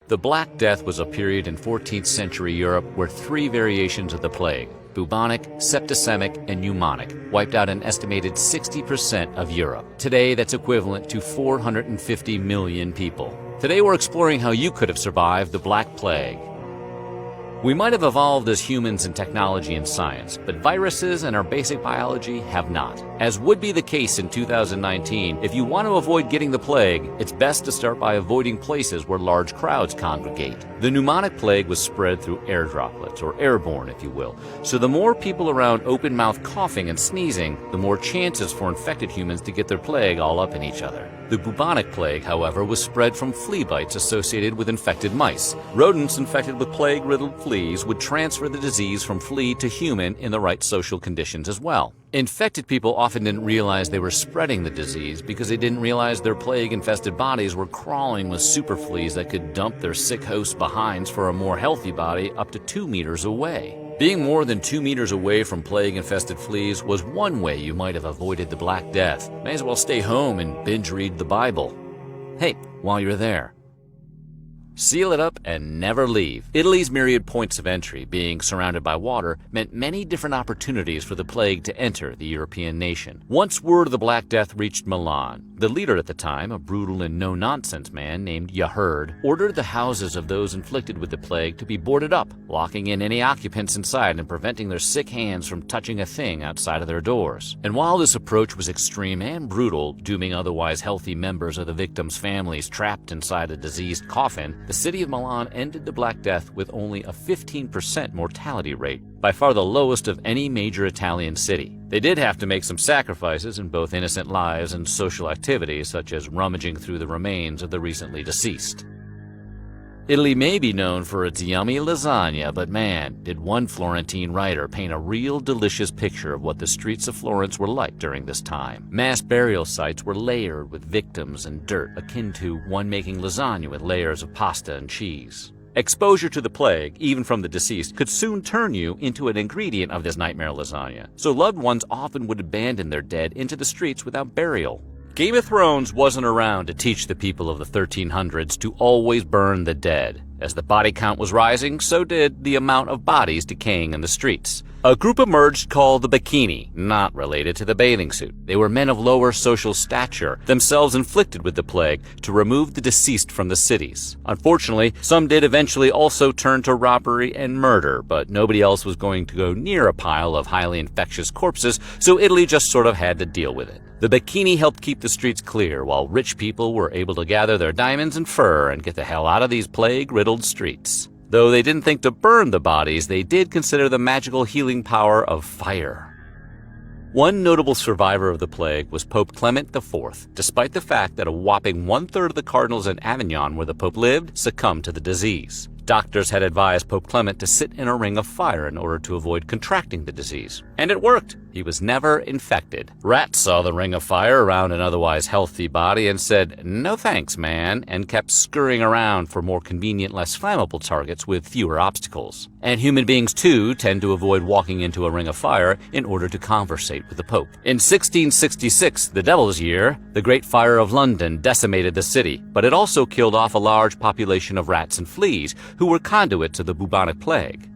The Black Death was a period in 14th century Europe where three variations of the plague, bubonic, septicemic, and pneumonic, wiped out an estimated 60% of Europe. Today, that's equivalent to 450 million people. Today, we're exploring how you could have survived the Black Plague. We might have evolved as humans in technology and science, but viruses and our basic biology have not. As would be the case in 2019, if you want to avoid getting the plague, it's best to start by avoiding places where large crowds congregate. The pneumonic plague was spread through air droplets, or airborne if you will, so the more people around open-mouth coughing and sneezing, the more chances for infected humans to get their plague all up in each other. The bubonic plague, however, was spread from flea bites associated with infected mice. Rodents infected with plague-riddled fleas would transfer the disease from flea to human in the right social conditions as well. Infected people often didn't realize they were spreading the disease because they didn't realize their plague-infested bodies were crawling with super fleas that could dump their sick host's behinds for a more healthy body up to 2 meters away. Being more than 2 meters away from plague-infested fleas was one way you might have avoided the Black Death. May as well stay home and binge read the Bible. Hey, while you're there, seal it up and never leave. Italy's myriad points of entry, being surrounded by water, meant many different opportunities for the plague to enter the European nation. Once word of the Black Death reached Milan, the leader at the time, a brutal and no-nonsense man named Yaherd, ordered the houses of those inflicted with the plague to be boarded up, locking in any occupants inside and preventing their sick hands from touching a thing outside of their doors. And while this approach was extreme and brutal, dooming otherwise healthy members of the victims' families trapped inside a diseased coffin, the city of Milan ended the Black Death with only a 15% mortality rate, by far the lowest of any major Italian city. They did have to make some sacrifices in both innocent lives and social activities, such as rummaging through the remains of the recently deceased. Italy may be known for its yummy lasagna, but man, did one Florentine writer paint a real delicious picture of what the streets of Florence were like during this time. Mass burial sites were layered with victims and dirt, akin to one making lasagna with layers of pasta and cheese. Exposure to the plague, even from the deceased, could soon turn you into an ingredient of this nightmare lasagna, so loved ones often would abandon their dead into the streets without burial. Game of Thrones wasn't around to teach the people of the 1300s to always burn the dead. As the body count was rising, so did the amount of bodies decaying in the streets. A group emerged called the Bikini, not related to the bathing suit. They were men of lower social stature, themselves inflicted with the plague, to remove the deceased from the cities. Unfortunately, some did eventually also turn to robbery and murder, but nobody else was going to go near a pile of highly infectious corpses, so Italy just sort of had to deal with it. The Bikini helped keep the streets clear, while rich people were able to gather their diamonds and fur and get the hell out of these plague-riddled streets. Though they didn't think to burn the bodies, they did consider the magical healing power of fire. One notable survivor of the plague was Pope Clement IV, despite the fact that a whopping one-third of the cardinals in Avignon, where the Pope lived, succumbed to the disease. Doctors had advised Pope Clement to sit in a ring of fire in order to avoid contracting the disease. And it worked. He was never infected. Rats saw the ring of fire around an otherwise healthy body and said, "No thanks, man," and kept scurrying around for more convenient, less flammable targets with fewer obstacles. And human beings, too, tend to avoid walking into a ring of fire in order to conversate with the Pope. In 1666, the Devil's Year, the Great Fire of London decimated the city, but it also killed off a large population of rats and fleas, who were conduits of the bubonic plague.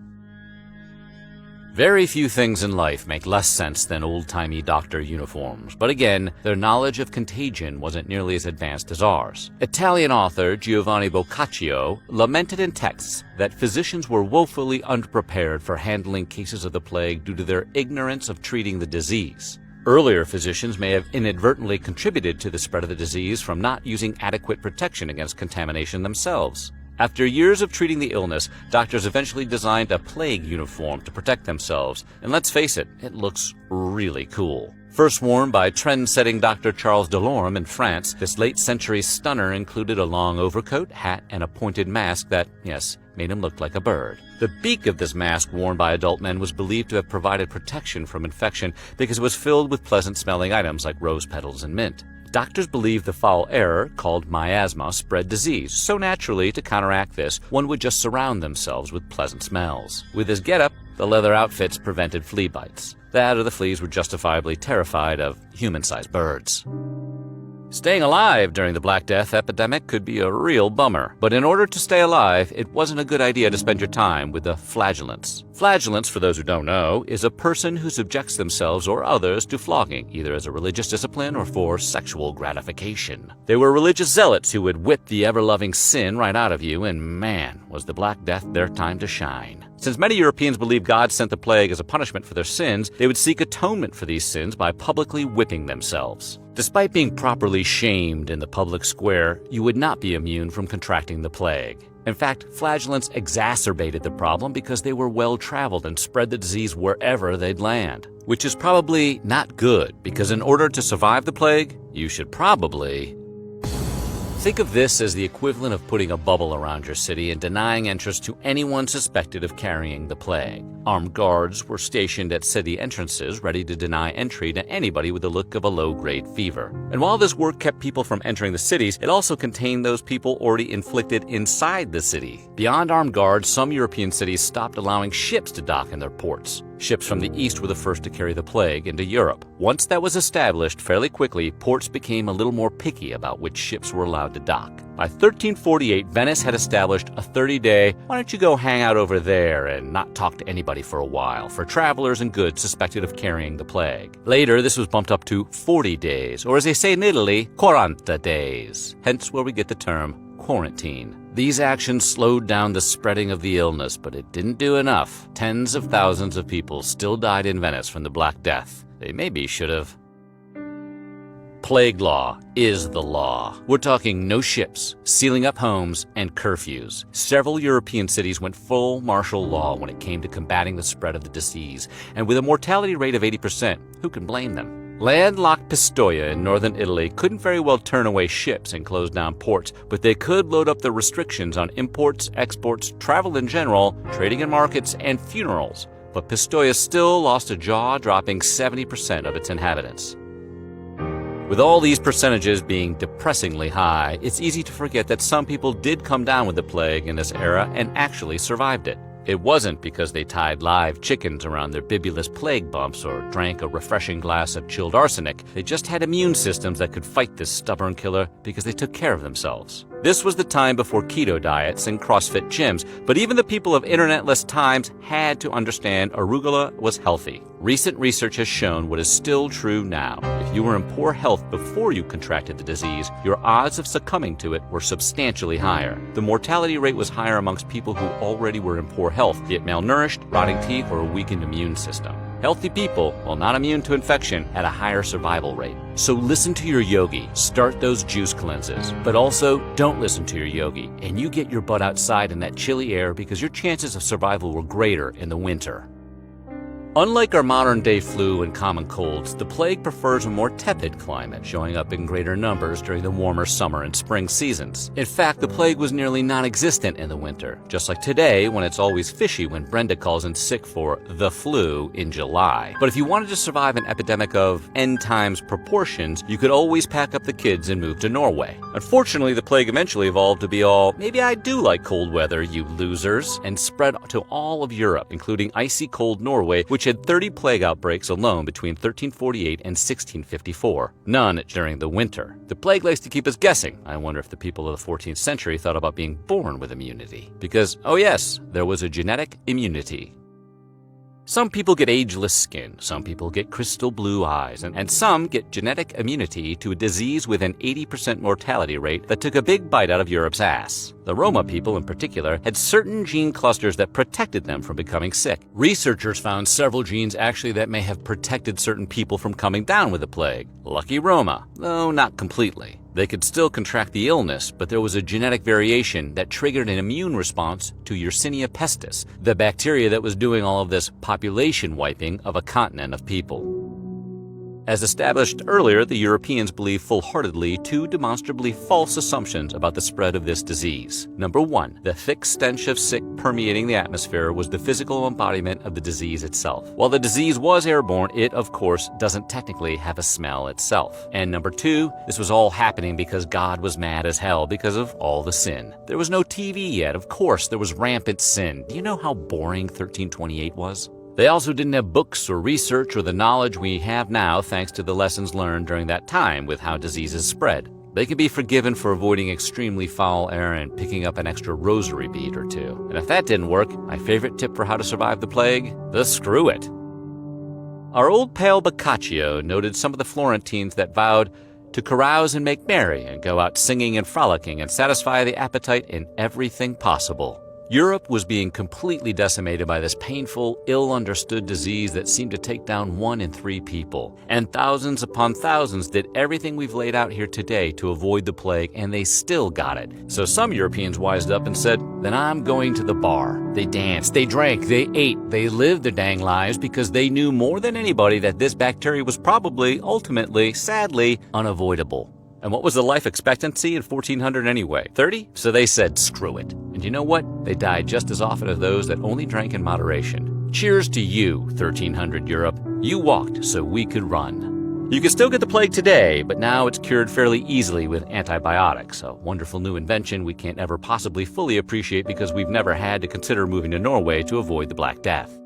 Very few things in life make less sense than old-timey doctor uniforms, but again, their knowledge of contagion wasn't nearly as advanced as ours. Italian author Giovanni Boccaccio lamented in texts that physicians were woefully unprepared for handling cases of the plague due to their ignorance of treating the disease. Earlier physicians may have inadvertently contributed to the spread of the disease from not using adequate protection against contamination themselves. After years of treating the illness, doctors eventually designed a plague uniform to protect themselves, and let's face it, it looks really cool. First worn by trend-setting Dr. Charles Delorme in France, this late-century stunner included a long overcoat, hat, and a pointed mask that, yes, made him look like a bird. The beak of this mask worn by adult men was believed to have provided protection from infection because it was filled with pleasant-smelling items like rose petals and mint. Doctors believed the foul air, called miasma, spread disease, so naturally, to counteract this, one would just surround themselves with pleasant smells. With his getup, the leather outfits prevented flea bites. That or the fleas were justifiably terrified of human-sized birds. Staying alive during the Black Death epidemic could be a real bummer, but in order to stay alive, it wasn't a good idea to spend your time with the flagellants. Flagellants, for those who don't know, is a person who subjects themselves or others to flogging, either as a religious discipline or for sexual gratification. They were religious zealots who would whip the ever-loving sin right out of you, and man, was the Black Death their time to shine. Since many Europeans believed God sent the plague as a punishment for their sins, they would seek atonement for these sins by publicly whipping themselves. Despite being properly shamed in the public square, you would not be immune from contracting the plague. In fact, flagellants exacerbated the problem because they were well-traveled and spread the disease wherever they'd land. Which is probably not good, because in order to survive the plague, you should probably... Think of this as the equivalent of putting a bubble around your city and denying entrance to anyone suspected of carrying the plague. Armed guards were stationed at city entrances, ready to deny entry to anybody with the look of a low-grade fever. And while this work kept people from entering the cities, it also contained those people already inflicted inside the city. Beyond armed guards, some European cities stopped allowing ships to dock in their ports. Ships from the east were the first to carry the plague into Europe. Once that was established, fairly quickly, ports became a little more picky about which ships were allowed to dock. By 1348, Venice had established a 30-day, why don't you go hang out over there and not talk to anybody for a while, for travelers and goods suspected of carrying the plague. Later, this was bumped up to 40 days, or as they say in Italy, 40 days, hence where we get the term quarantine. These actions slowed down the spreading of the illness, but it didn't do enough. Tens of thousands of people still died in Venice from the Black Death. They maybe should have. Plague law is the law. We're talking no ships, sealing up homes, and curfews. Several European cities went full martial law when it came to combating the spread of the disease, and with a mortality rate of 80%, who can blame them? Landlocked Pistoia in northern Italy couldn't very well turn away ships and close down ports, but they could load up the restrictions on imports, exports, travel in general, trading in markets, and funerals. But Pistoia still lost a jaw-dropping 70% of its inhabitants. With all these percentages being depressingly high, it's easy to forget that some people did come down with the plague in this era and actually survived it. It wasn't because they tied live chickens around their bibulous plague bumps or drank a refreshing glass of chilled arsenic. They just had immune systems that could fight this stubborn killer because they took care of themselves. This was the time before keto diets and CrossFit gyms, but even the people of internetless times had to understand arugula was healthy. Recent research has shown what is still true now. If you were in poor health before you contracted the disease, your odds of succumbing to it were substantially higher. The mortality rate was higher amongst people who already were in poor health, be it malnourished, rotting teeth, or a weakened immune system. Healthy people, while not immune to infection, had a higher survival rate. So listen to your yogi, start those juice cleanses. But also, don't listen to your yogi, and you get your butt outside in that chilly air because your chances of survival were greater in the winter. Unlike our modern-day flu and common colds, the plague prefers a more tepid climate, showing up in greater numbers during the warmer summer and spring seasons. In fact, the plague was nearly non-existent in the winter, just like today when it's always fishy when Brenda calls in sick for the flu in July. But if you wanted to survive an epidemic of end times proportions, you could always pack up the kids and move to Norway. Unfortunately, the plague eventually evolved to be all, maybe I do like cold weather, you losers, and spread to all of Europe, including icy cold Norway, which had 30 plague outbreaks alone between 1348 and 1654, none during the winter. The plague likes to keep us guessing. I wonder if the people of the 14th century thought about being born with immunity. Because, oh yes, there was a genetic immunity. Some people get ageless skin, some people get crystal blue eyes, and some get genetic immunity to a disease with an 80% mortality rate that took a big bite out of Europe's ass. The Roma people in particular had certain gene clusters that protected them from becoming sick. Researchers found several genes actually that may have protected certain people from coming down with the plague. Lucky Roma, though not completely. They could still contract the illness, but there was a genetic variation that triggered an immune response to Yersinia pestis, the bacteria that was doing all of this population wiping of a continent of people. As established earlier, the Europeans believed full-heartedly two demonstrably false assumptions about the spread of this disease. Number one, the thick stench of sick permeating the atmosphere was the physical embodiment of the disease itself. While the disease was airborne, it, of course, doesn't technically have a smell itself. And number two, this was all happening because God was mad as hell because of all the sin. There was no TV yet. Of course, there was rampant sin. Do you know how boring 1328 was? They also didn't have books or research or the knowledge we have now thanks to the lessons learned during that time with how diseases spread. They can be forgiven for avoiding extremely foul air and picking up an extra rosary bead or two. And if that didn't work, my favorite tip for how to survive the plague? The screw it. Our old pal Boccaccio noted some of the Florentines that vowed to carouse and make merry and go out singing and frolicking and satisfy the appetite in everything possible. Europe was being completely decimated by this painful, ill-understood disease that seemed to take down 1 in 3 people. And thousands upon thousands did everything we've laid out here today to avoid the plague, and they still got it. So some Europeans wised up and said, then I'm going to the bar. They danced, they drank, they ate, they lived their dang lives because they knew more than anybody that this bacteria was probably, ultimately, sadly, unavoidable. And what was the life expectancy in 1400 anyway? 30? So they said, screw it. And you know what? They died just as often as those that only drank in moderation. Cheers to you, 1300 Europe. You walked so we could run. You can still get the plague today, but now it's cured fairly easily with antibiotics, a wonderful new invention we can't ever possibly fully appreciate because we've never had to consider moving to Norway to avoid the Black Death.